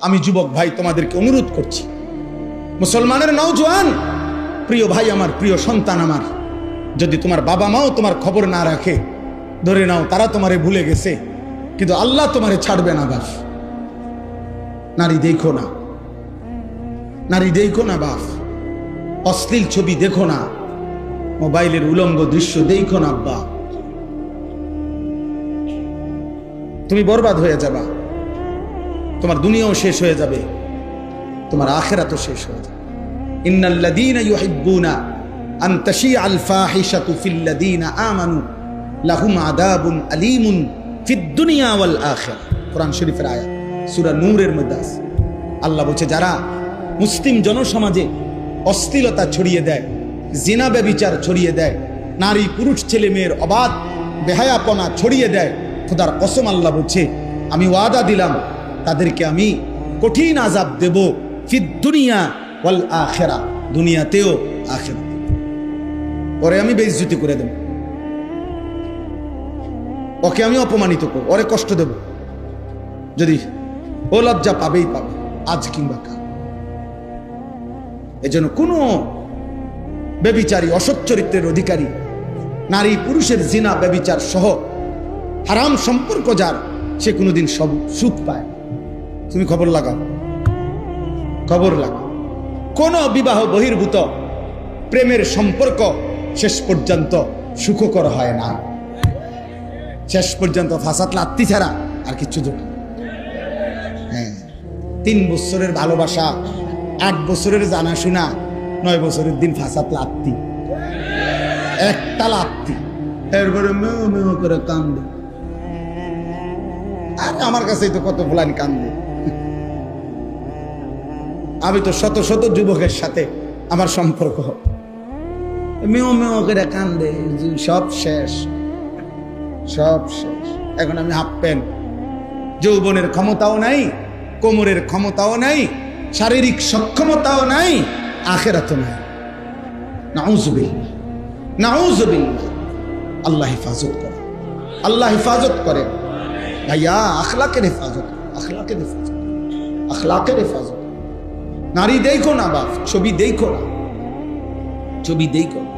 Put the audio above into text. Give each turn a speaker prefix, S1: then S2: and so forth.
S1: আমি যুবক ভাই তোমাদেরকে অনুরোধ করছি, মুসলমানের নওজোয়ান প্রিয় ভাই আমার, প্রিয় সন্তান আমার, যদি তোমার বাবা মাও তোমার খবর না রাখে, ধরে নাও তারা তোমারে ভুলে গেছে, কিন্তু আল্লাহ তোমারে ছাড়বে না বাপ। নারী দেখো না, নারী দেখো না বাপ, অশ্লীল ছবি দেখো না, মোবাইলের উলঙ্গ দৃশ্য দেখো না আব্বা, তুমি বরবাদ হয়ে যাবা, তোমার দুনিয়াও শেষ হয়ে যাবে, তোমার আখিরাতও শেষ হয়ে যাবে। ইন্নাল্লাযীনা ইউহিব্বুনা আন তাশিআল ফাহিশাতু ফিল্লাযীনা আমানু লাহুম আযাবুন আলীমুন ফিদ দুনিয়া ওয়াল আখিরা। কোরআন শরীফের আয়াত, সূরা নূরের মধ্যে আছে। আল্লাহ বলছে, যারা মুসলিম জনসমাজে অশ্লীলতা ছড়িয়ে দেয়, জিনা ব্যভিচার ছড়িয়ে দেয়, নারী পুরুষ ছেলে মেয়ের অবাধ বেহায়াপনা ছড়িয়ে দেয়, খোদার কসম আল্লাহ বলছে, আমি ওয়াদা দিলাম তাদেরকে আমি কঠিন আযাব দেব, ফিদ দুনিয়া ওয়াল আখিরা, দুনিয়াতেও আখিরাতেও। ওরে আমি বেইজ্জতি করে দেব, ওকে আমি অপমানিত করব, ওরে কষ্ট দেব, যদি ও লজ্জা পাবেই পাবে, আজ কিংবা কাল। এজন্য কোনো ব্যভিচারী, অসৎ চরিত্রের অধিকারী, নারী পুরুষের জিনা ব্যভিচার সহ হারাম সম্পর্ক যার, সে কোনোদিন সব সুখ পায়। তুমি খবর লাগাও, খবর লাগাও। কোন বিবাহ বহির্ভূত প্রেমের সম্পর্ক শেষ পর্যন্ত সুখকর হয় না, শেষ পর্যন্ত ফাসাদ লাত্তি ছাড়া আর কিচ্ছু জোট। হ্যাঁ, 3 বছরের ভালোবাসা, 8 বছরের জানাশোনা, 9 বছরের দিন ফাসাদ লাত্তি, একটা লাত্তি, এরপরে মেও মেও করে কান্দে। আরে আমার কাছেই তো কত ফুলান কান্দে। আমি তো শত শত যুবকের সাথে আমার সম্পর্ক, মেও মেও করে কান্দে, সব শেষ, সব শেষ। এখন আমি হাফ প্যান্ট, যৌবনের ক্ষমতাও নাই, কোমরের ক্ষমতাও নাই, শারীরিক সক্ষমতাও নাই, আখিরাতও নাই। নাউযুবিল্লাহ, নাউযুবিল্লাহ। আল্লাহ হেফাজত করে, আল্লাহ হেফাজত করে ভাইয়া, আখলাকের হেফাজত, আখলাকের হেফাজত, আখলাকের হেফাজত। নারী দেখো না বাপ, ছবি দেখো না, ছবি দেখো না।